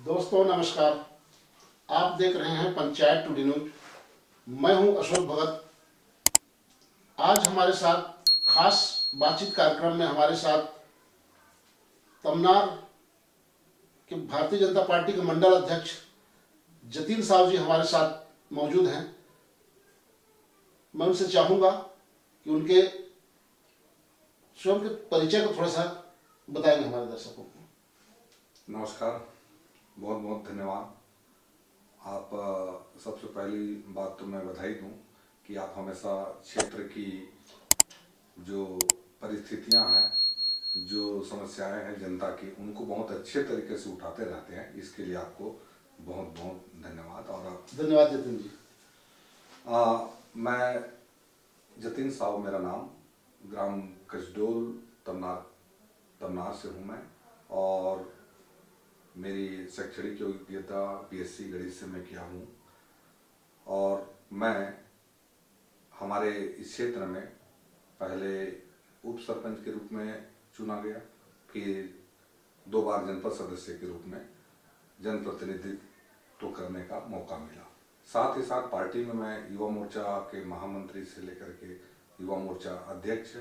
दोस्तों नमस्कार। आप देख रहे हैं पंचायत टुडे न्यूज। मैं हूं अशोक भगत। आज हमारे साथ खास बातचीत कार्यक्रम में हमारे साथ तमनार के भारतीय जनता पार्टी के मंडल अध्यक्ष जतिन साहब जी हमारे साथ मौजूद हैं। मैं उनसे चाहूंगा कि उनके स्वयं के परिचय को थोड़ा सा बताएंगे हमारे दर्शकों को। नमस्कार, बहुत बहुत धन्यवाद। आप सबसे पहली बात तो मैं बधाई दूं कि आप हमेशा क्षेत्र की जो परिस्थितियां हैं, जो समस्याएं हैं जनता की, उनको बहुत अच्छे तरीके से उठाते रहते हैं। इसके लिए आपको बहुत बहुत धन्यवाद। और आप धन्यवाद जतिन जी। मैं जतिन साहब मेरा नाम, ग्राम कसडोल तमनार से हूँ मैं, और मेरी शैक्षणिक योग्यता बीएससी गणित से मैं किया हूँ। और मैं हमारे इस क्षेत्र में पहले उप सरपंच के रूप में चुना गया, फिर 2 बार जनपद सदस्य के रूप में जनप्रतिनिधित्व करने का मौका मिला। साथ ही साथ पार्टी में मैं युवा मोर्चा के महामंत्री से लेकर के युवा मोर्चा अध्यक्ष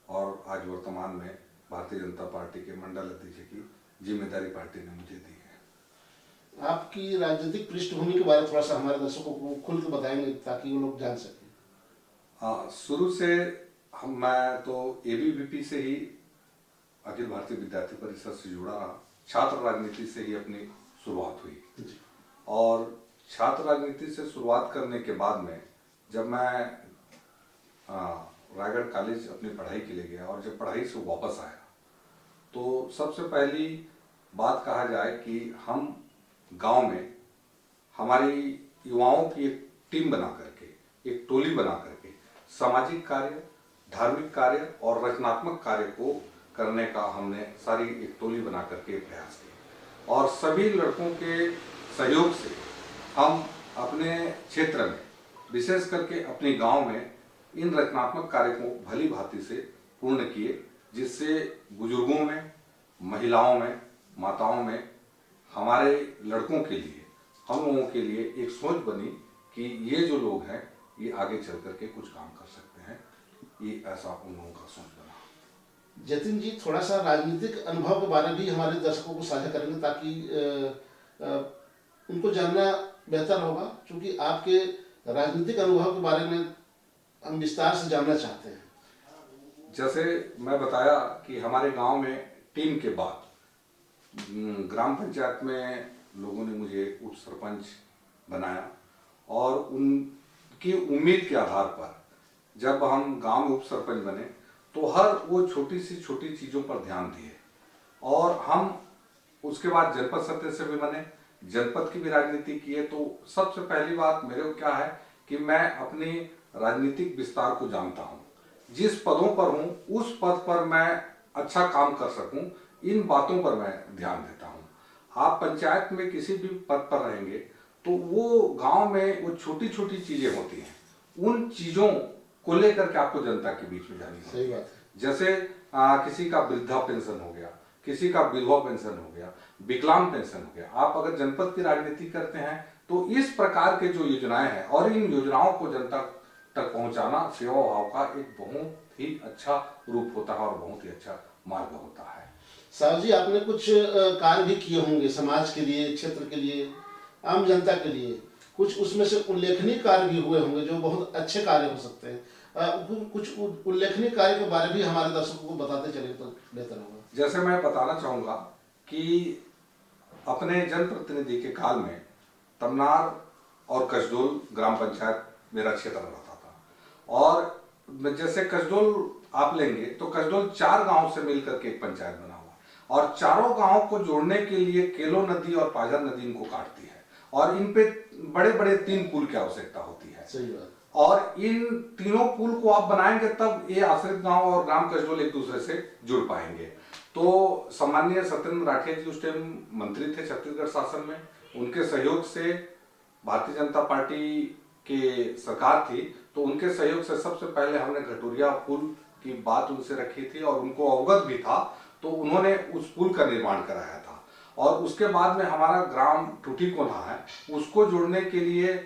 और आज वर्तमान में भारतीय जनता पार्टी के मंडल अध्यक्ष की जिम्मेदारी पार्टी ने मुझे दी है। आपकी राजनीतिक पृष्ठभूमि के बारे में थोड़ा सा हमारे दर्शकों को खुल के बताएंगे ताकि वो लोग जान सकें। शुरू से मैं तो एबीवीपी से ही अखिल भारतीय विद्यार्थी परिषद से जुड़ा रहा। छात्र राजनीति से ही अपनी शुरुआत हुई, और छात्र राजनीति से शुरुआत करने के बाद में जब मैं रायगढ़ कॉलेज अपनी पढ़ाई के लिए गया और जब पढ़ाई से वापस आया तो सबसे पहली बात कहा जाए कि हम गांव में हमारी युवाओं की एक टीम बना करके, एक टोली बना करके सामाजिक कार्य, धार्मिक कार्य और रचनात्मक कार्य को करने का हमने सारी एक टोली बना करके प्रयास किया। और सभी लड़कों के सहयोग से हम अपने क्षेत्र में, विशेष करके अपने गांव में, इन रचनात्मक कार्य को भली भांति से पूर्ण किए, जिससे बुजुर्गों में, महिलाओं में, माताओं में, हमारे लड़कों के लिए, हम लोगों के लिए एक सोच बनी कि ये जो लोग हैं ये आगे चल करके कुछ काम कर सकते हैं। ये ऐसा उन लोगों का सोच बना। जतिन जी, थोड़ा सा राजनीतिक अनुभव के बारे में भी हमारे दर्शकों को साझा करेंगे ताकि उनको जानना बेहतर होगा, क्योंकि आपके राजनीतिक अनुभव के बारे में हम विस्तार से जानना चाहते हैं। जैसे मैं बताया कि हमारे गांव में टीम के बाद ग्राम पंचायत में लोगों ने मुझे उप सरपंच बनाया, और उनकी उम्मीद के आधार पर जब हम गांव में उप सरपंच बने तो हर वो छोटी सी छोटी चीज़ों पर ध्यान दिए। और हम उसके बाद जनपद सदस्य भी बने, जनपद की भी राजनीति की है। तो सबसे पहली बात मेरे को क्या है कि मैं अपनी राजनीतिक विस्तार को जानता हूँ। जिस पदों पर हूँ उस पद पर मैं अच्छा काम कर सकूँ, इन बातों पर मैं ध्यान देता हूँ। आप पंचायत में किसी भी पद पर रहेंगे तो वो गांव में वो छोटी छोटी चीजें होती हैं, उन चीजों को लेकर के आपको जनता के बीच में जानी सही बात है। जैसे किसी का वृद्धा पेंशन हो गया, किसी का विधवा पेंशन हो गया, विकलांग पेंशन हो गया। आप अगर जनपद की राजनीति करते हैं तो इस प्रकार के जो योजनाएं हैं, और इन योजनाओं को जनता तक पहुंचाना सेवा भाव का एक बहुत ही अच्छा रूप होता है और बहुत ही अच्छा मार्ग होता है। साहब जी, आपने कुछ कार्य भी किए होंगे समाज के लिए, क्षेत्र के लिए, आम जनता के लिए। कुछ उसमें से उल्लेखनीय कार्य भी हुए होंगे जो बहुत अच्छे कार्य हो सकते हैं। कुछ उल्लेखनीय कार्य के बारे में भी हमारे दर्शकों को बताते चले तो बेहतर होगा। जैसे मैं बताना चाहूँगा कि अपने जनप्रतिनिधि के काल में तमनार और कसडोल ग्राम पंचायत मेरा क्षेत्र रहता था। और जैसे कसडोल आप लेंगे तो कसडोल 4 गांव से मिलकर के एक पंचायत बना हुआ, और चारों गांव को जोड़ने के लिए केलो नदी और पाझर नदी इनको काटती है, और इन पे बड़े बड़े 3 पुल की आवश्यकता होती है। सही बात। और इन तीनों पुल को आप बनाएंगे तब ये आश्रित गांव और ग्राम कसडोल एक दूसरे से जुड़ पाएंगे। तो सम्माननीय सत्येंद्र राठिया जी उस टाइम मंत्री थे छत्तीसगढ़ शासन में, उनके सहयोग से भारतीय जनता पार्टी की सरकार थी, तो उनके सहयोग से सबसे पहले हमने घटोरिया पुल की बात उनसे रखी थी और उनको अवगत भी था, तो उन्होंने उस पुल का निर्माण कराया था। और उसके बाद में हमारा ग्राम टूटीकोना है, उसको जोड़ने के लिए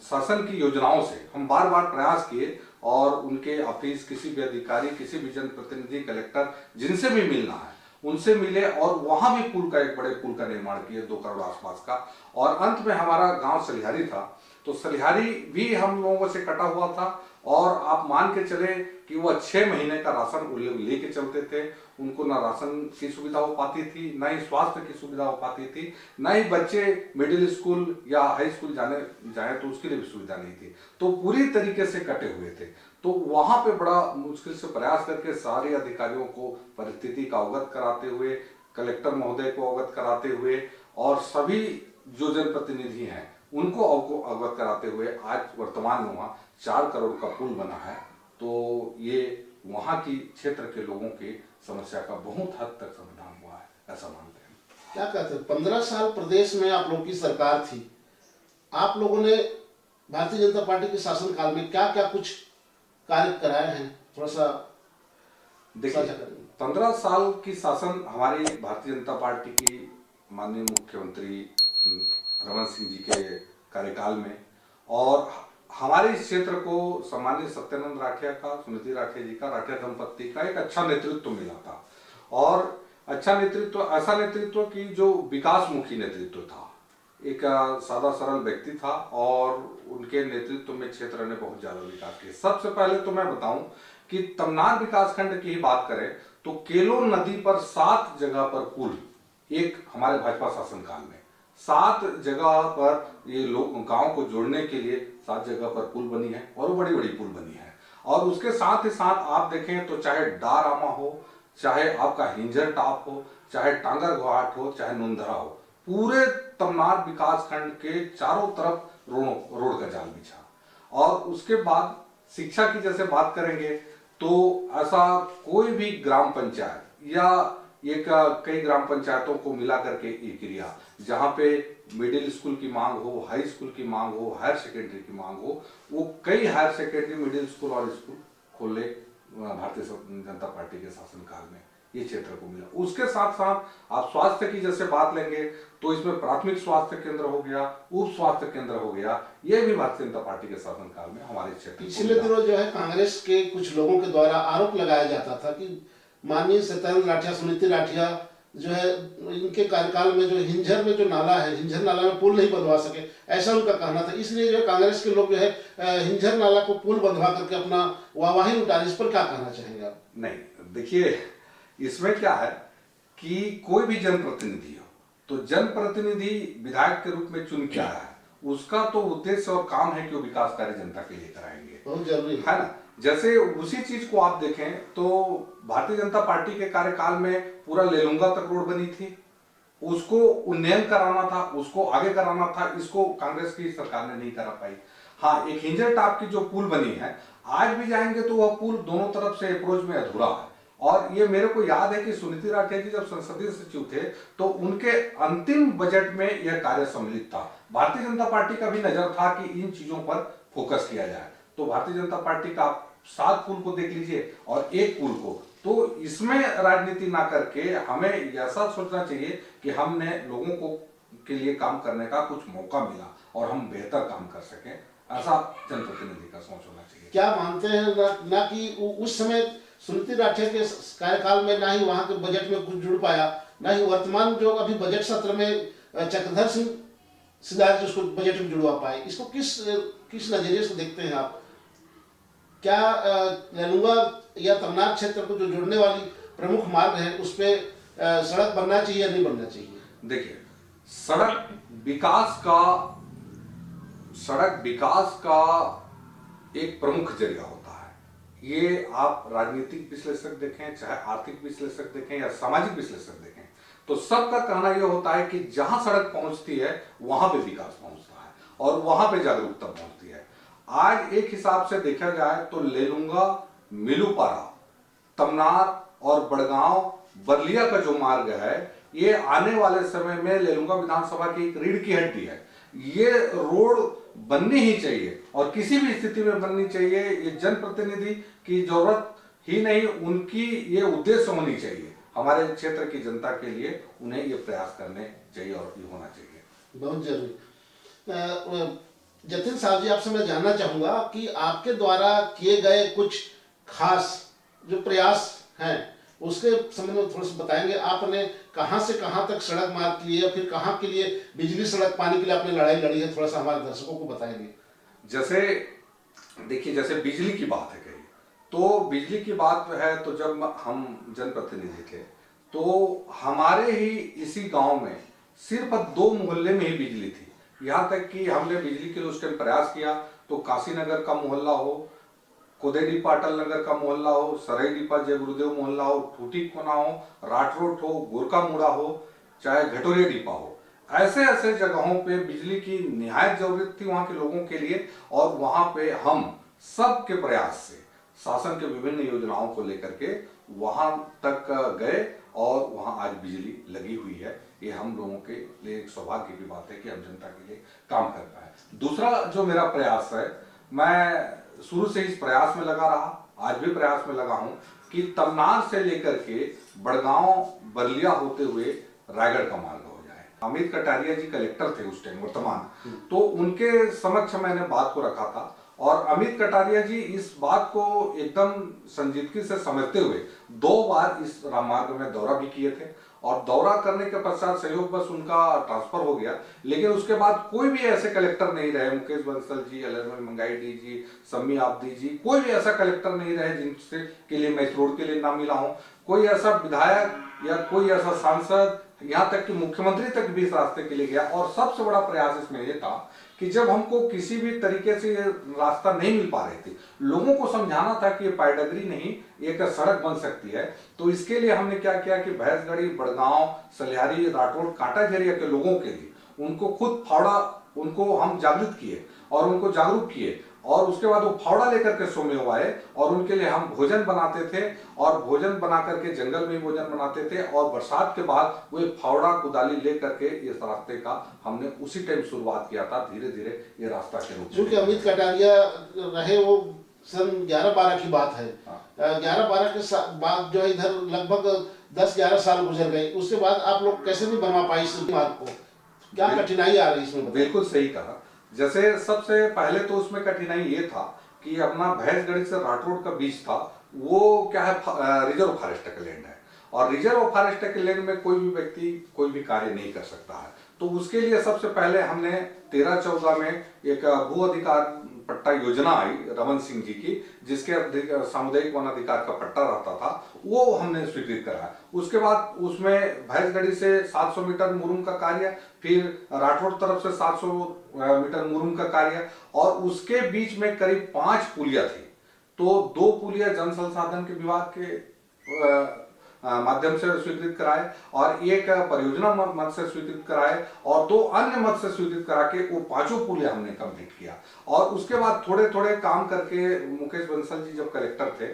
शासन की योजनाओं से हम बार बार प्रयास किए और उनके ऑफिस, किसी भी अधिकारी, किसी भी जनप्रतिनिधि, कलेक्टर, जिनसे भी मिलना है उनसे मिले और वहां भी पुल का, एक बड़े पुल का निर्माण किए 2 करोड़ आसपास का। और अंत में हमारा गांव सलिहारी था, तो सलिहारी भी हम लोगों से कटा हुआ था और आप मान के चले कि वह 6 महीने का राशन लेके चलते थे। उनको ना राशन की सुविधा हो पाती थी, ना ही स्वास्थ्य की सुविधा हो पाती थी, ना ही बच्चे मिडिल स्कूल या हाई स्कूल जाए तो उसके लिए भी सुविधा नहीं थी। तो पूरी तरीके से कटे हुए थे। तो वहां पे बड़ा मुश्किल से प्रयास करके सारे अधिकारियों को परिस्थिति का अवगत कराते हुए, कलेक्टर महोदय को अवगत कराते हुए और सभी जो जनप्रतिनिधि हैं उनको अवगत कराते हुए आज वर्तमान में वहाँ 4 करोड़ का पुल बना है। तो ये वहाँ की क्षेत्र के लोगों की समस्या का बहुत हद तक समाधान हुआ है, ऐसा मानते हैं। क्या कहते हैं, 15 साल प्रदेश में आप लोग की सरकार थी, आप लोगों ने भारतीय जनता पार्टी के शासनकाल में क्या क्या कुछ कार्य कराए हैं, थोड़ा सा देखिए, 15 साल की शासन हमारी भारतीय जनता पार्टी की माननीय मुख्यमंत्री रमन सिंह जी के कार्यकाल में, और हमारे इस क्षेत्र को सम्मानित सत्यानंद राठिया का, सुनीति राठिया जी का, राठिया दंपत्ति का एक अच्छा नेतृत्व मिला था। और अच्छा नेतृत्व, ऐसा नेतृत्व कि जो विकासमुखी नेतृत्व था, एक सादा सरल व्यक्ति था और उनके नेतृत्व में क्षेत्र ने बहुत ज्यादा विकास किया। सबसे पहले तो मैं बताऊं कि तमनार विकासखंड की ही बात करें तो केलोन नदी पर 7 जगह पर पुल, एक हमारे भाजपा शासनकाल में 7 जगह पर ये लोग गांव को जोड़ने के लिए 7 जगह पर पुल बनी है और वो बड़ी बड़ी पुल बनी है। और उसके साथ ही साथ आप देखें तो चाहे डारामा हो, चाहे आपका हिंजर टाप हो, चाहे टांगर घाट हो, चाहे नुंधरा हो, पूरे तमनार विकासखंड के चारों तरफ रोड का जाल बिछा। और उसके बाद शिक्षा की जैसे बात करेंगे तो ऐसा कोई भी ग्राम पंचायत या एक कई ग्राम पंचायतों को मिला करके एक एरिया जहाँ पे मिडिल स्कूल की मांग हो, हाई स्कूल की मांग हो, हायर सेकेंडरी की मांग हो, वो कई हायर सेकेंडरी, मिडिल स्कूल और स्कूल खोले भारतीय जनता पार्टी के शासनकाल में ये क्षेत्र को मिला। उसके साथ साथ आप स्वास्थ्य की जैसे बात लेंगे तो इसमें प्राथमिक स्वास्थ्य केंद्र हो गया, उप स्वास्थ्य केंद्र हो गया, ये भी भारतीय जनता पार्टी के शासनकाल में हमारे क्षेत्र। पिछले दिनों जो है कांग्रेस के कुछ लोगों के द्वारा आरोप लगाया जाता था कि माननीय सत्यानंद राठिया, सुनीति राठिया जो है, इनके कार्यकाल में जो हिंजर में जो नाला है, हिंजर नाला में पुल नहीं बनवा सके, ऐसा उनका कहना था। इसलिए जो है कांग्रेस के लोग जो है हिंजर नाला को पुल बंधवा करके अपना वाहवाही उठा रहे। इस पर क्या कहना चाहेंगे आप? नहीं, देखिए इसमें क्या है कि कोई भी जनप्रतिनिधि हो तो जनप्रतिनिधि विधायक के रूप में चुन के आया है, उसका तो उद्देश्य और काम है कि वो विकास कार्य जनता के लिए कराएंगे, बहुत जरूरी है ना। जैसे उसी चीज को आप देखें तो भारतीय जनता पार्टी के कार्यकाल में पूरा लेलुंगा तक रोड बनी थी, उसको उन्नयन कराना था, उसको आगे कराना था, इसको कांग्रेस की सरकार ने नहीं करा पाई। हाँ, एक हिंजर टाप की जो पुल बनी है, आज भी जाएंगे तो वह पुल दोनों तरफ से अप्रोच में अधूरा है। और ये मेरे को याद है कि सुनीति राठिया जी जब संसदीय सचिव थे तो उनके अंतिम बजट में यह कार्य सम्मिलित था। भारतीय जनता पार्टी का भी नजर था कि इन चीजों पर फोकस किया जाए। तो भारतीय जनता पार्टी का 7 पुल को देख लीजिए और 1 पुल को, तो इसमें राजनीति ना करके हमें ऐसा सोचना चाहिए कि हमने लोगों को के लिए काम करने का कुछ मौका मिला और हम बेहतर काम कर सकें, ऐसा जनप्रतिनिधि का सोच होना चाहिए। क्या मानते हैं ना कि उस समय सुनीति राठिया के कार्यकाल में ना ही वहां के बजट में कुछ जुड़ पाया, ना ही वर्तमान जो अभी बजट सत्र में चक्रधर सिंह सिद्धार्थ उसको बजट में जुड़वा पाए। इसको किस नजरिए से देखते हैं आप? क्या लेलुंगा या तमनार क्षेत्र को जो जोड़ने वाली प्रमुख मार्ग है उस पे सड़क बनना चाहिए या नहीं बनना चाहिए? देखिए, सड़क विकास का एक प्रमुख जरिया होता है। ये आप राजनीतिक विश्लेषक देखें, चाहे आर्थिक विश्लेषक देखें या सामाजिक विश्लेषक देखें, तो सबका कहना यह होता है कि जहां सड़क पहुंचती है वहां पे विकास पहुंचता है और वहां पे जागरूकता पहुंचती है। आज एक हिसाब से देखा जाए तो लेलुंगा, मिलूपारा, तमनार और बड़गांव, बरलिया का जो मार्ग है, ये आने वाले समय में लेलुंगा विधानसभा की एक रीढ़ की हड्डी है। ये रोड बननी ही चाहिए और किसी भी स्थिति में बननी चाहिए। ये जनप्रतिनिधि की जरूरत ही नहीं, उनकी ये उद्देश्य होनी चाहिए। हमारे क्षेत्र की जनता के लिए उन्हें ये प्रयास करने चाहिए और ये होना चाहिए। बहुत जरूरी। जतिन साहब जी, आपसे मैं जानना चाहूंगा कि आपके द्वारा किए गए कुछ खास जो प्रयास हैं उसके संबंध में थोड़ा सा बताएंगे। आपने कहां से कहां तक सड़क मार्ग की है, फिर कहां के लिए बिजली सड़क पानी के लिए आपने लड़ाई लड़ी है, थोड़ा सा हमारे दर्शकों को बताएंगे। जैसे देखिए, जैसे बिजली की बात है कही, तो बिजली की बात है तो जब हम जनप्रतिनिधि थे तो हमारे ही इसी गांव में सिर्फ 2 मोहल्ले में ही बिजली थी। यहाँ तक कि हमने बिजली के लिए उस टाइम प्रयास किया तो काशीनगर का मोहल्ला हो, कोदेडी पाटल नगर का मोहल्ला हो, सराईडीपा जय गुरुदेव मोहल्ला हो, ठूठी कोना हो, राठरोट हो, गोरका मुड़ा हो, चाहे घटोरिया डीपा हो, ऐसे ऐसे जगहों पे बिजली की निहायत जरूरत थी वहां के लोगों के लिए। और वहां पे हम सब के प्रयास से शासन के विभिन्न योजनाओं को लेकर के वहां तक गए और वहां आज बिजली लगी हुई है। ये हम लोगों के लिए एक सौभाग्य की बात है कि हम जनता के लिए काम कर पाए। दूसरा जो मेरा प्रयास है, मैं शुरू से इस प्रयास में लगा रहा, आज भी प्रयास में लगा हूं कि तमनार से लेकर के बड़गांव बरलिया होते हुए रायगढ़ का मार्ग हो जाए। अमित कटारिया जी कलेक्टर थे उस टाइम वर्तमान, तो उनके समक्ष मैंने बात को रखा था और अमित कटारिया जी इस बात को एकदम संजीदगी से समझते हुए 2 बार इस राममार्ग में दौरा भी किए थे और दौरा करने के पश्चात संयोग बस उनका ट्रांसफर हो गया। लेकिन उसके बाद कोई भी ऐसे कलेक्टर नहीं रहे, मुकेश बंसल जी, अलरमल मंगाई डी जी, सम्मी आब्दी जी, कोई भी ऐसा कलेक्टर नहीं रहे जिनसे के लिए मैं इस रोड के लिए ना मिला हूं। कोई ऐसा विधायक या कोई ऐसा सांसद, यहाँ तक कि मुख्यमंत्री तक भी इस रास्ते के लिए गया। और सबसे बड़ा प्रयास इसमें यह था कि जब हमको किसी भी तरीके से ये रास्ता नहीं मिल पा रहे थे, लोगों को समझाना था कि ये पायडगरी नहीं, एक सड़क बन सकती है। तो इसके लिए हमने क्या किया कि भैंसगढ़ी, बड़गांव, सलियारी, राठौड़, कांटा एरिया के लोगों के लिए उनको खुद फावड़ा, उनको हम जागृत किए और उनको जागरूक किए और उसके बाद वो फावड़ा लेकर के सोमे आए और उनके लिए हम भोजन बनाते थे और भोजन बना करके जंगल में भोजन बनाते थे। और बरसात के बाद वो फावड़ा कुदाली लेकर के इस रास्ते का हमने उसी टाइम शुरुआत किया था। धीरे धीरे ये रास्ता के रूप में अमित कटारिया रहे वो सन 11-12 की बात है। 11-12 के बाद जो है इधर लगभग 10-11 साल गुजर गए, उसके बाद आप लोग कैसे नहीं बनवा पाए इस मार्ग को? क्या कठिनाई आ रही इसमें? बिल्कुल सही कहा। जैसे सबसे पहले तो उसमें कठिनाई ये था कि अपना भैंसगढ़ी से राठौड़ का बीच था, वो क्या है, रिजर्व फॉरेस्ट का लैंड है और रिजर्व फॉरेस्ट के लैंड में कोई भी व्यक्ति कोई भी कार्य नहीं कर सकता है। तो उसके लिए सबसे पहले हमने 13-14 में एक भू अधिकार पट्टा योजना आई रमन सिंह जी की, जिसके सामुदायिक वन अधिकार का पट्टा रहता था, वो हमने स्वीकृत कराया। उसके बाद उसमें भैंसगढ़ी से 700 मीटर मुरुम का कार्य, फिर राठौड़ तरफ से 700 मीटर मुरुम का कार्य और उसके बीच में करीब 5 पुलिया थी। तो 2 पुलिया जन संसाधन के विभाग के माध्यम से स्वीकृत कराए और एक परियोजना मद से स्वीकृत कराए और 2 अन्य मद से स्वीकृत करा के वो 5 पुलिया हमने कंप्लीट किया। और उसके बाद थोड़े थोड़े काम करके मुकेश बंसल जी जब कलेक्टर थे,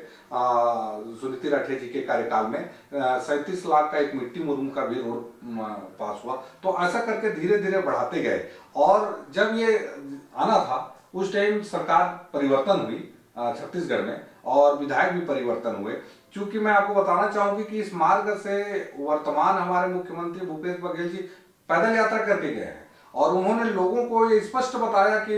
सुनीति राठे जी के कार्यकाल में 37 लाख का एक मिट्टी मुरुम का भी रोड पास हुआ। तो ऐसा करके धीरे धीरे बढ़ाते गए और जब ये आना था उस टाइम सरकार परिवर्तन हुई छत्तीसगढ़ में और विधायक भी परिवर्तन हुए। क्योंकि मैं आपको बताना चाहूंगी कि इस मार्ग से वर्तमान हमारे मुख्यमंत्री भूपेश बघेल जी पैदल यात्रा करके गए हैं और उन्होंने लोगों को ये स्पष्ट बताया कि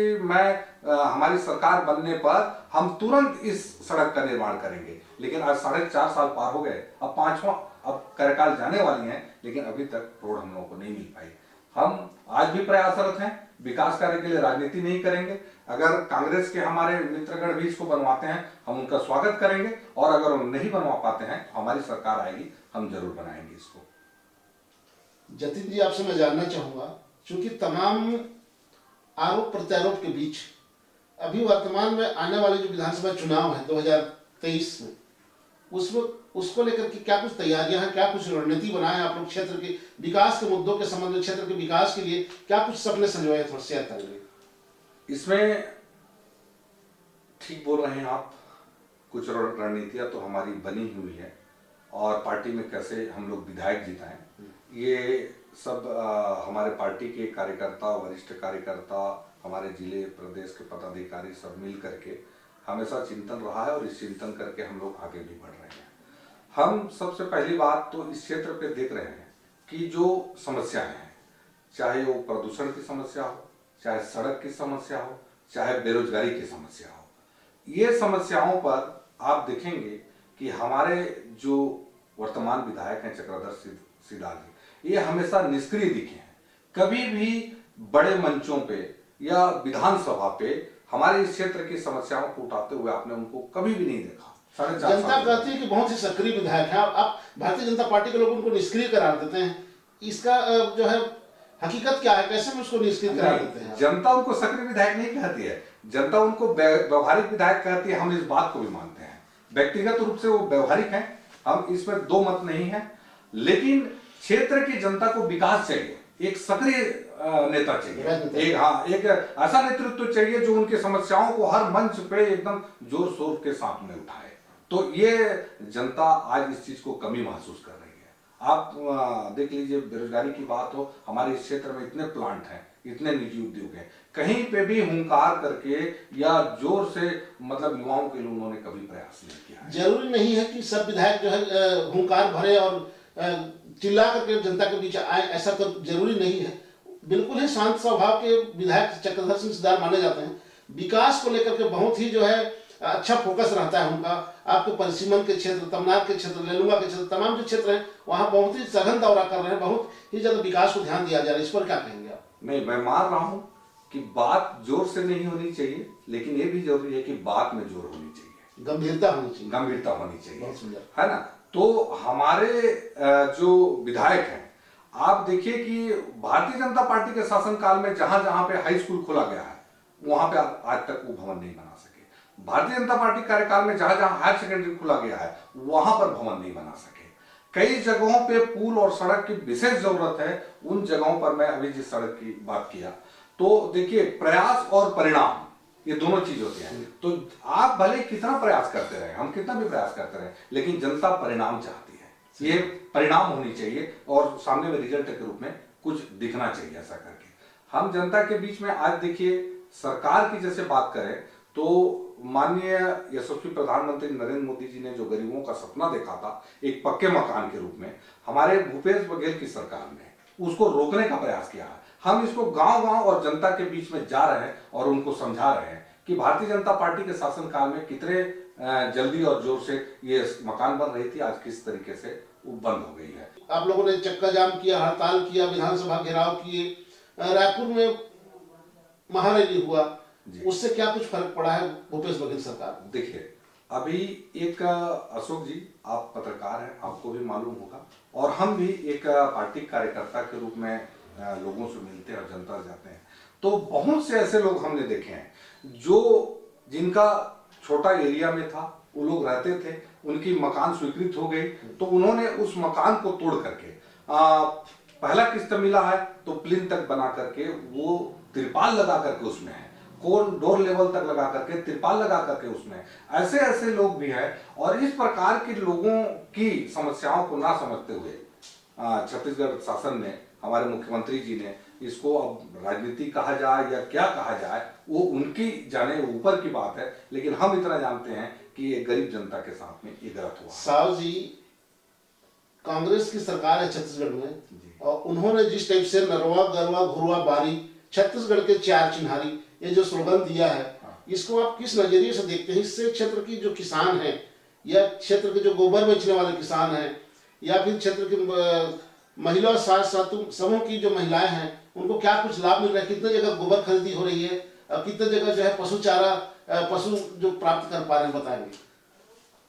हमारी सरकार बनने पर हम तुरंत इस सड़क का निर्माण करेंगे। लेकिन आज 4.5 साल पार हो गए, अब 5वां अब कार्यकाल जाने वाली है, लेकिन अभी तक रोड हम लोगों को नहीं मिल पाई। हम आज भी प्रयासरत हैं, विकास कार्य के लिए राजनीति नहीं करेंगे। अगर कांग्रेस के हमारे मित्रगण भी इसको बनवाते हैं, हम उनका स्वागत करेंगे और अगर वो नहीं बनवा पाते हैं, हमारी सरकार आएगी, हम जरूर बनाएंगे इसको। जतिन जी, आपसे मैं जानना चाहूंगा, क्योंकि तमाम आरोप प्रत्यारोप के बीच अभी वर्तमान में आने वाले जो विधानसभा चुनाव है 2023 में, उसमें उसको लेकर के क्या कुछ तैयारियां हैं, क्या कुछ रणनीति बनाए आप लोग क्षेत्र के विकास के मुद्दों के संबंध में, क्षेत्र के विकास के लिए क्या कुछ सपने संजोए, थोड़ा शेयर करेंगे? इसमें ठीक बोल रहे हैं आप, कुछ रणनीतियां तो हमारी बनी हुई है और पार्टी में कैसे हम लोग विधायक जिताएं, ये सब हमारे पार्टी के कार्यकर्ता, वरिष्ठ कार्यकर्ता, हमारे जिले प्रदेश के पदाधिकारी सब मिल करके हमेशा चिंतन रहा है और इस चिंतन करके हम लोग आगे भी बढ़ रहे हैं। हम सबसे पहली बात तो इस क्षेत्र पे देख रहे हैं कि जो समस्याएं हैं, चाहे वो प्रदूषण की समस्या हो, चाहे सड़क की समस्या हो, चाहे बेरोजगारी की समस्या हो, ये समस्याओं पर आप देखेंगे कि हमारे जो वर्तमान विधायक हैं चक्रधर सिदार जी, ये हमेशा निष्क्रिय दिखे हैं। कभी भी बड़े मंचों पे या विधानसभा पे हमारे इस क्षेत्र की समस्याओं को उठाते हुए आपने उनको कभी भी नहीं देखा। जनता कहती है कि बहुत ही सक्रिय विधायक है, आप भारतीय जनता पार्टी के लोग उनको निष्क्रिय करार देते हैं। इसका जो है हकीकत क्या है, कैसे में उसको निष्क्रिय करार देते हैं? जनता उनको सक्रिय विधायक नहीं कहती है, जनता उनको व्यवहारिक विधायक कहती है। हम इस बात को भी मानते हैं, व्यक्तिगत रूप से वो व्यवहारिक हैं, हम इसमें दो मत नहीं है। लेकिन क्षेत्र की जनता को विकास चाहिए, एक सक्रिय नेता चाहिए, एक ऐसा नेतृत्व चाहिए जो उनकी समस्याओं को हर मंच पे एकदम जोर शोर के साथ में उठाए। तो ये जनता आज इस चीज को कमी महसूस कर रही है। आप देख लीजिए, बेरोजगारी की बात हो, हमारे इस क्षेत्र में इतने प्लांट हैं, इतने निजी उद्योग हैं, कहीं पे भी हुंकार करके या जोर से मतलब युवाओं के लिए उन्होंने कभी प्रयास नहीं किया। जरूरी नहीं है कि सब विधायक जो है हुंकार भरे और चिल्ला करके जनता के बीच आए, ऐसा तो जरूरी नहीं है। बिल्कुल ही शांत स्वभाव के विधायक चक्रधर सिंह सिदार माने जाते हैं। विकास को लेकर के बहुत ही जो है अच्छा फोकस रहता है उनका। आपके परिसीमन के क्षेत्र, तमनार के क्षेत्र, लेलुआ के क्षेत्र, तमाम जो क्षेत्र हैं वहाँ बहुत ही सघन दौरा कर रहे हैं, बहुत ही ज्यादा विकास को ध्यान दिया जा रहा है। इस पर क्या कहेंगे आप? नहीं, मैं मान रहा हूँ कि बात जोर से नहीं होनी चाहिए, लेकिन ये भी जरूरी है कि बात में जोर होनी चाहिए, गंभीरता होनी चाहिए, गंभीरता होनी चाहिए, बहुत सुंदर, है ना। तो हमारे जो विधायक हैं, आप देखिए कि भारतीय जनता पार्टी के शासनकाल में जहां जहां पे हाई स्कूल खोला गया है, वहां पे आज तक वो भवन नहीं बना सके। भारतीय जनता पार्टी कार्यकाल में जहां जहां हायर सेकेंडरी खोला गया है, वहां पर भवन नहीं बना सके। कई जगहों पे पुल और सड़क की विशेष जरूरत है, उन जगहों पर मैं अभी जिस सड़क की बात किया, तो देखिए प्रयास और परिणाम ये दोनों चीज होती हैं। तो आप भले कितना प्रयास करते रहे, हम कितना भी प्रयास करते रहे, लेकिन जनता परिणाम चाहती है। ये परिणाम होनी चाहिए और सामने में रिजल्ट के रूप में कुछ दिखना चाहिए। ऐसा करके हम जनता के बीच में आज देखिए, सरकार की जैसे बात करें तो माननीय यशस्वी प्रधानमंत्री नरेंद्र मोदी जी ने जो गरीबों का सपना देखा था एक पक्के मकान के रूप में, हमारे भूपेश बघेल की सरकार ने उसको रोकने का प्रयास किया है। हम इसको गांव-गांव और जनता के बीच में जा रहे हैं और उनको समझा रहे हैं कि भारतीय जनता पार्टी के शासनकाल में कितने जल्दी और जोर से ये मकान बन रही थी, आज किस तरीके से वो बंद हो गई है। आप लोगों ने चक्का जाम किया, हड़ताल किया, विधानसभा घेराव किए, रायपुर में महारैली हुआ, उससे क्या कुछ फर्क पड़ा है भूपेश बघेल सरकार? देखिए, अभी एक अशोक जी, आप पत्रकार हैं, आपको भी मालूम होगा, और हम भी एक पार्टी कार्यकर्ता के रूप में लोगों से मिलते हैं और जनता से जाते हैं, तो बहुत से ऐसे लोग हमने देखे हैं जो जिनका छोटा एरिया में था, वो लोग रहते थे, उनकी मकान स्वीकृत हो गई, तो उन्होंने उस मकान को तोड़ करके पहला किस्त मिला है तो प्लिंथ तक बना करके वो तिरपाल लगा करके उसमें है, कौन डोर लेवल तक लगा करके तिरपाल लगा करके उसमें, ऐसे ऐसे लोग भी हैं। और इस प्रकार के लोगों की समस्याओं को ना समझते हुए छत्तीसगढ़ शासन ने, हमारे मुख्यमंत्री जी ने इसको अब राजनीति कहा जाए या क्या कहा जाए, वो उनकी जाने ऊपर की बात है, लेकिन हम इतना जानते हैं कि ये गरीब जनता के साथ में ये गलत हुआ। साहब जी, कांग्रेस की सरकार है छत्तीसगढ़ में, और उन्होंने जिस टाइप से नरवा गरवा घुरवा बारी, छत्तीसगढ़ के चार चिन्हारी, ये जो स्लोगन दिया है, इसको आप किस नजरिए से देखते हैं? इससे क्षेत्र की जो किसान हैं या क्षेत्र के जो गोबर बेचने वाले किसान हैं या फिर क्षेत्र के महिला समूह की जो महिलाएं हैं, उनको क्या कुछ लाभ मिल रहा है? कितने जगह गोबर खरीदी हो रही है, कितने जगह जो है पशु चारा पशु जो प्राप्त कर पा रहे हैं, बताएंगे?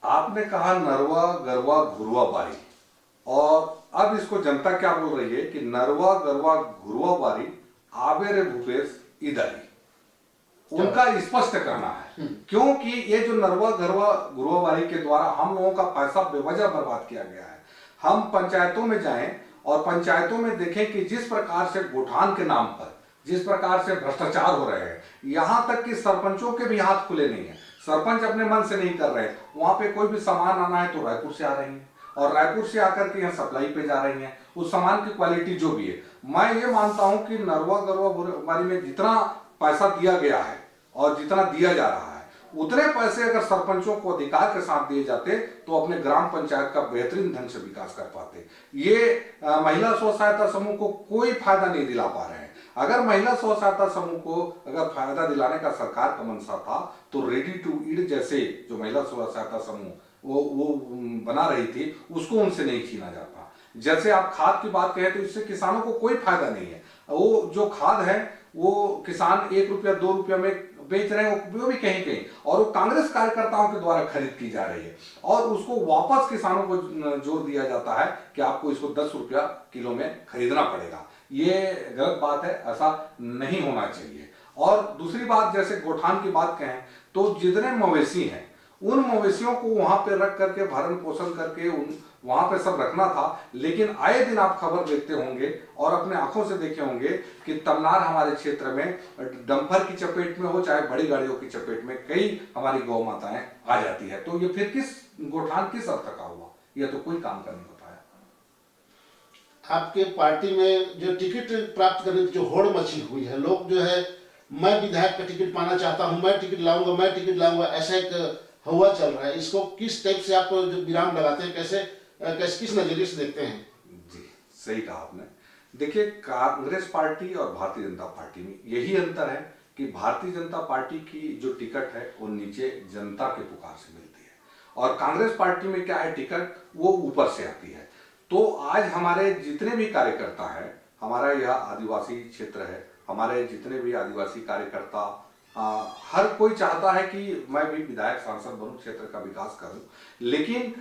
आपने कहा नरवा गरवा घुरवा बारी, और अब इसको जनता क्या बोल रही है कि नरवा गरवा घुरवा बारी आबे रे भूपेश इधर, उनका स्पष्ट करना है। क्योंकि ये जो नरवा गरवा घुरवा बारी के द्वारा हम लोगों का पैसा बेवजह बर्बाद किया गया है। हम पंचायतों में जाएं और पंचायतों में देखें कि जिस प्रकार से गोठान के नाम पर जिस प्रकार से भ्रष्टाचार हो रहे हैं, यहाँ तक कि सरपंचों के भी हाथ खुले नहीं है, सरपंच अपने मन से नहीं कर रहे। वहां पे कोई भी सामान आना है तो रायपुर से आ रही है, और रायपुर से आकर के यहाँ सप्लाई पे जा रही है, उस सामान की क्वालिटी जो भी है। मैं ये मानता हूं कि नरवा गरवा बारी में जितना पैसा दिया गया है और जितना दिया जा रहा है, उतने पैसे अगर सरपंचों को अधिकार के साथ दिए जाते तो अपने ग्राम पंचायत का बेहतरीन ढंग से विकास कर पाते। ये महिला स्व सहायता समूह को कोई फायदा नहीं दिला पा रहे हैं। अगर महिला स्व सहायता समूह को अगर फायदा दिलाने का सरकार का मंशा था तो रेडी टू ईट जैसे जो महिला स्व सहायता समूह वो बना रही थी उसको उनसे नहीं छीना जाता। जैसे आप खाद की बात कहें तो इससे किसानों को कोई फायदा नहीं है। वो जो खाद है वो किसान 1 रुपया 2 रुपया में बेच रहे हैं, वो भी कहीं कहीं, और वो कांग्रेस कार्यकर्ताओं के द्वारा खरीद की जा रही है और उसको वापस किसानों को जोर दिया जाता है कि आपको इसको 10 रुपया किलो में खरीदना पड़ेगा। ये गलत बात है, ऐसा नहीं होना चाहिए। और दूसरी बात, जैसे गोठान की बात कहें तो जितने मवेशी हैं उन मवेशियों को वहां पे रख करके भरण पोषण करके वहां पे सब रखना था, लेकिन आए दिन आप खबर देखते होंगे और अपने आंखों से देखे होंगे कि तमनार हमारे क्षेत्र में डंपर की चपेट में हो चाहे बड़ी गाड़ियों की चपेट में कई हमारी गौ माताएं आ जाती है। तो ये फिर किस गोठान किस अर्थ का हुआ? यह तो कोई काम का नहीं होता है। आपके पार्टी में जो टिकट प्राप्त करने की जो होड़ मची हुई है, लोग जो है मैं विधायक का टिकट पाना चाहता हूं, मैं टिकट लाऊंगा, ऐसा एक हवा चल रहा है। इसको किस टाइप से आप जो विराम लगाते हैं, कैसे किस नजरिए से देखते हैं? जी, सही कहा आपने। देखिए, कांग्रेस पार्टी और भारतीय जनता पार्टी में यही अंतर है कि भारतीय जनता पार्टी की जो टिकट है वो नीचे जनता के पुकार से मिलती है और कांग्रेस पार्टी में क्या है, टिकट वो ऊपर से आती है। तो आज हमारे जितने भी कार्यकर्ता हैं, हमारा यह आदिवासी क्षेत्र है, हमारे जितने भी आदिवासी कार्यकर्ता, हर कोई चाहता है कि मैं भी विधायक सांसद बनूं, क्षेत्र का विकास करूं, लेकिन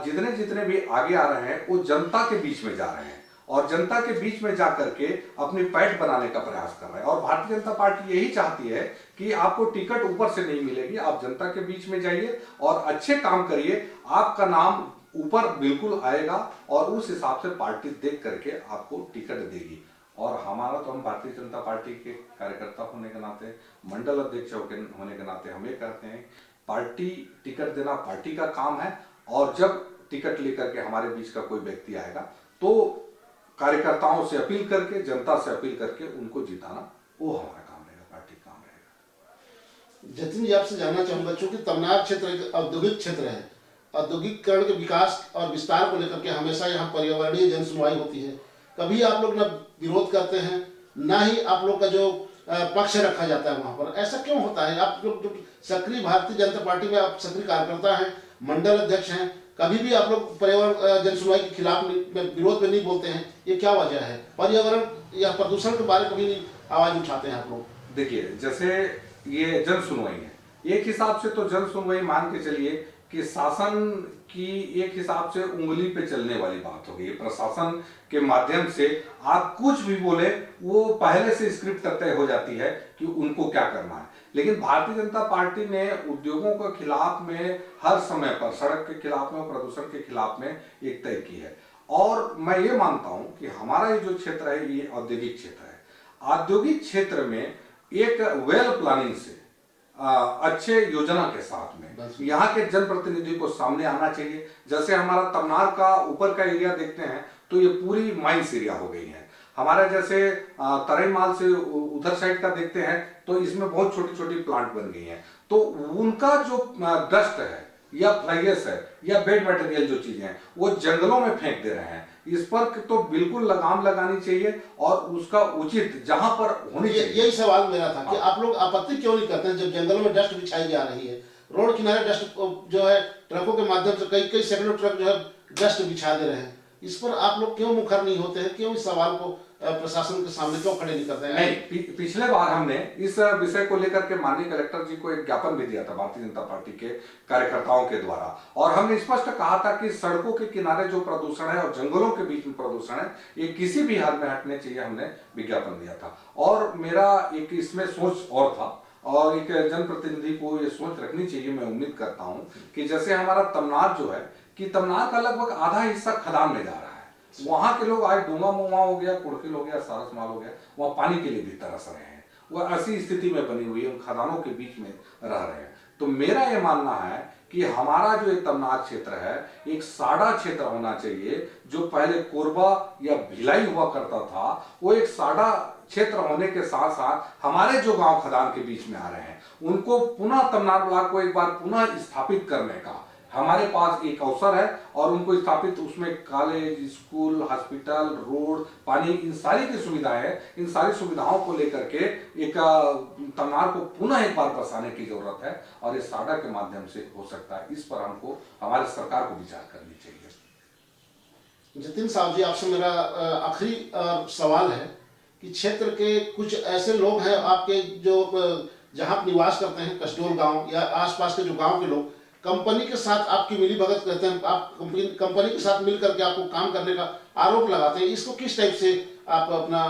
जितने जितने भी आगे आ रहे हैं वो जनता के बीच में जा रहे हैं और जनता के बीच में जा करके अपनी पैठ बनाने का प्रयास कर रहे हैं। और भारतीय जनता पार्टी यही चाहती है कि आपको टिकट ऊपर से नहीं मिलेगी, आप जनता के बीच में जाइए और अच्छे काम करिए, आपका नाम ऊपर बिल्कुल आएगा और उस हिसाब से पार्टी देख करके आपको टिकट देगी। और हमारा तो हम भारतीय जनता पार्टी के कार्यकर्ता होने के नाते, मंडल अध्यक्ष होने के नाते हम ये कहते हैं, पार्टी टिकट देना पार्टी का काम है और जब टिकट लेकर के हमारे बीच का कोई व्यक्ति आएगा तो कार्यकर्ताओं से अपील करके, जनता से अपील करके उनको जिताना वो हमारा काम रहेगा, पार्टी का काम रहेगा। जतिन जी, आपसे जानना चाहूंगा, चूंकि तमनार क्षेत्र एक औद्योगिक क्षेत्र है, औद्योगिकरण के विकास और विस्तार को लेकर के हमेशा यहाँ पर्यावरणीय जन सुनवाई होती है। कभी आप लोग न विरोध करते हैं, ना ही आप लोग का जो पक्ष रखा जाता है वहां पर, ऐसा क्यों होता है? आप लोग जो सक्रिय भारतीय जनता पार्टी में आप सक्रिय कार्यकर्ता हैं, मंडल अध्यक्ष हैं, कभी भी आप लोग पर्यावरण जन सुनवाई के खिलाफ विरोध में नहीं बोलते हैं, ये क्या वजह है? पर्यावरण या प्रदूषण के बारे में कभी नहीं आवाज उठाते हैं आप लोग? देखिए, जैसे ये जन सुनवाई है, एक हिसाब से तो जन सुनवाई मान के चलिए कि शासन की एक हिसाब से उंगली पे चलने वाली बात हो गई। प्रशासन के माध्यम से आप कुछ भी बोले वो पहले से स्क्रिप्ट तय हो जाती है कि उनको क्या करना है। लेकिन भारतीय जनता पार्टी ने उद्योगों के खिलाफ में हर समय पर, सड़क के खिलाफ में, प्रदूषण के खिलाफ में एक तय की है। और मैं ये मानता हूं कि हमारा ये जो क्षेत्र है ये औद्योगिक क्षेत्र है। औद्योगिक क्षेत्र में एक वेल प्लानिंग से, अच्छे योजना के साथ में यहाँ के जनप्रतिनिधि को सामने आना चाहिए। जैसे हमारा तमनार का ऊपर का एरिया देखते हैं तो ये पूरी माइंस एरिया हो गई है। हमारा जैसे तराई माल से उधर साइड का देखते हैं तो इसमें बहुत छोटी छोटी प्लांट बन गई हैं। तो उनका जो डस्ट है या फ्लाइएस है या बेड मटेरियल जो चीजें हैं वो जंगलों में फेंक दे रहे हैं। इस पर तो बिल्कुल लगाम लगानी चाहिए और उसका उचित जहां पर होनी चाहिए। यही सवाल मेरा था कि आप लोग आपत्ति क्यों नहीं करते हैं जब जंगलों में डस्ट बिछाई जा रही है? रोड किनारे डस्ट जो है ट्रकों के माध्यम से कई सैकड़ों ट्रक जो है डस्ट बिछा दे रहे हैं, इस पर आप लोग क्यों मुखर नहीं होते हैं? क्यों इस सवाल को प्रशासन के सामने क्यों खड़े नहीं करते हैं? नहीं, पिछले बार हमने इस विषय को लेकर के माननीय कलेक्टर जी को एक ज्ञापन भी दिया था भारतीय जनता पार्टी के कार्यकर्ताओं के द्वारा और हमने स्पष्ट कहा था कि सड़कों के किनारे जो प्रदूषण है और जंगलों के बीच में प्रदूषण है ये किसी भी हाल में हटने चाहिए, हमने विज्ञापन दिया था। और मेरा एक इसमें सोच और था और एक जनप्रतिनिधि को ये सोच रखनी चाहिए। मैं उम्मीद करता हूं कि जैसे हमारा तमनार जो है कि तमनार का लगभग आधा हिस्सा खदान में जा रहा है। वहां के लोग आज डोंगा मोंगा हो गया, कुड़किल हो गया, सारसमाल हो गया, वहां पानी के लिए भी तरस रहे हैं। वह ऐसी स्थिति में बनी हुई है, उन खदानों के बीच में रह रहे हैं। तो मेरा यह मानना है कि हमारा जो ये तमनार क्षेत्र है एक साड़ा क्षेत्र होना चाहिए। जो पहले कोरबा या भिलाई हुआ करता था वो एक साड़ा क्षेत्र होने के साथ साथ हमारे जो गांव खदान के बीच में आ रहे हैं उनको पुनः तमनार ब्लॉक को एक बार पुनः स्थापित करने का हमारे पास एक अवसर है और उनको स्थापित उसमें कॉलेज, स्कूल, हॉस्पिटल, रोड, पानी, इन सारी की सुविधाएं हैं। इन सारी सुविधाओं को लेकर के एक तमनार को पुनः एक बार बसाने की जरूरत है और ये साडा के माध्यम से हो सकता है। इस पर हमको हमारे सरकार को विचार करनी चाहिए। जतिन साहब जी, आपसे मेरा आखिरी सवाल है कि क्षेत्र के कुछ ऐसे लोग हैं आपके जो जहां आप निवास करते हैं, कसडोल गांव या आसपास के जो गांव के लोग कंपनी के साथ आपकी मिली भगत करते हैं, आप कंपनी के साथ मिल करके आपको काम करने का आरोप लगाते हैं, इसको किस टाइप से आप अपना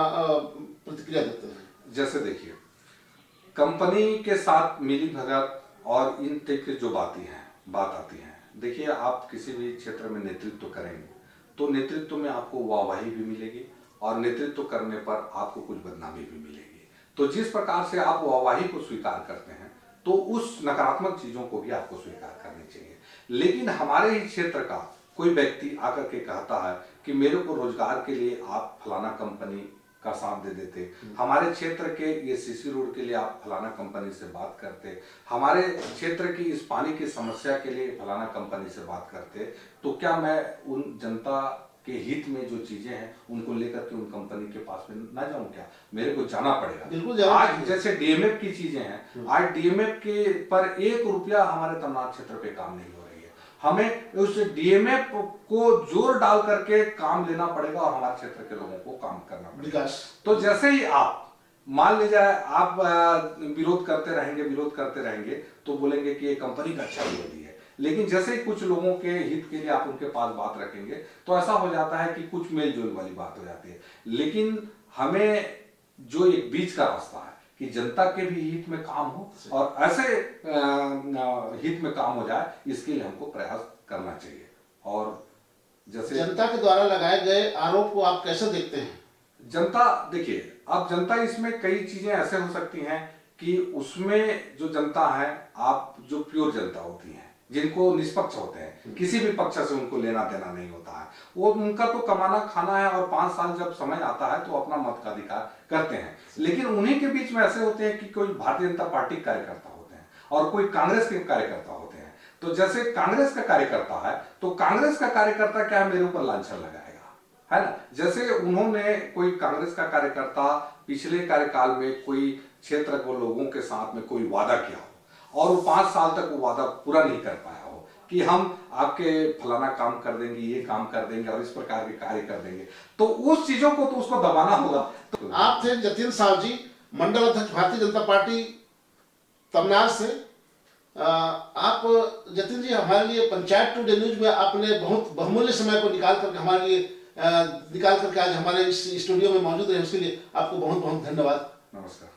प्रतिक्रिया देते हैं? जैसे देखिए, कंपनी के साथ मिली भगत और इन टाइप की जो बात आती है, देखिए आप किसी भी क्षेत्र में नेतृत्व करेंगे तो नेतृत्व में आपको वाहवाही भी मिलेगी और नेतृत्व करने पर आपको कुछ बदनामी भी मिलेगी। तो जिस प्रकार से आप वाहवाही को स्वीकार करते हैं तो उस नकारात्मक चीजों को भी आपको स्वीकार करनी चाहिए। लेकिन हमारे ही क्षेत्र का कोई व्यक्ति आकर के कहता है कि मेरे को रोजगार के लिए आप फलाना कंपनी का साथ दे देते, हमारे क्षेत्र के ये सीसी रोड के लिए आप फलाना कंपनी से बात करते, हमारे क्षेत्र की इस पानी की समस्या के लिए फलाना कंपनी से बात करते, तो क्या मैं उन जनता के हित में जो चीजें हैं उनको लेकर के उन कंपनी के पास में ना जाऊं? क्या मेरे को जाना पड़ेगा? बिल्कुल। आज जैसे डीएमएफ की चीजें हैं, आज डीएमएफ के पर 1 रुपया हमारे तमनार क्षेत्र पे काम नहीं हो रही है। हमें उस डीएमएफ को जोर डाल करके काम लेना पड़ेगा और हमारे क्षेत्र के लोगों को काम करना पड़ेगा। तो जैसे ही आप मान लीजिए आप विरोध करते रहेंगे तो बोलेंगे कि ये कंपनी का अच्छा विरोधी है, लेकिन जैसे ही कुछ लोगों के हित के लिए आप उनके पास बात रखेंगे तो ऐसा हो जाता है कि कुछ मेल जोल वाली बात हो जाती है। लेकिन हमें जो एक बीच का रास्ता है कि जनता के भी हित में काम हो और ऐसे हित में काम हो जाए, इसके लिए हमको प्रयास करना चाहिए। और जैसे जनता के द्वारा लगाए गए आरोप को आप कैसे देखते हैं? जनता, देखिए अब जनता इसमें कई चीजें ऐसे हो सकती हैं कि उसमें जो जनता है, आप जो प्योर जनता होती है, जिनको निष्पक्ष होते हैं, किसी भी पक्ष से उनको लेना देना नहीं होता है, वो उनका तो कमाना खाना है और 5 साल जब समय आता है तो अपना मत का अधिकार करते हैं। लेकिन उन्हीं के बीच में ऐसे होते हैं कि कोई भारतीय जनता पार्टी कार्यकर्ता होते हैं और कोई कांग्रेस के कार्यकर्ता होते हैं। तो जैसे कांग्रेस का कार्यकर्ता है तो कांग्रेस का कार्यकर्ता क्या है, मेरे ऊपर लांछन लगाएगा, है ना। जैसे उन्होंने कोई कांग्रेस का कार्यकर्ता पिछले कार्यकाल में कोई क्षेत्र को लोगों के साथ में कोई वादा किया हो और वो 5 साल तक वो वादा पूरा नहीं कर पाया हो कि हम आपके फलाना काम कर देंगे, ये काम कर देंगे और इस प्रकार के कार्य कर देंगे, तो उस चीजों को तो उसको दबाना होगा। तो आप थे जतिन साहब जी, मंडल अध्यक्ष भारतीय जनता पार्टी तमनार से। आप जतिन जी, हमारे लिए पंचायत टुडे न्यूज में आपने बहुत बहुमूल्य समय को निकाल करके हमारे लिए आज हमारे इस स्टूडियो में मौजूद रहे, उसके लिए आपको बहुत बहुत धन्यवाद। नमस्कार।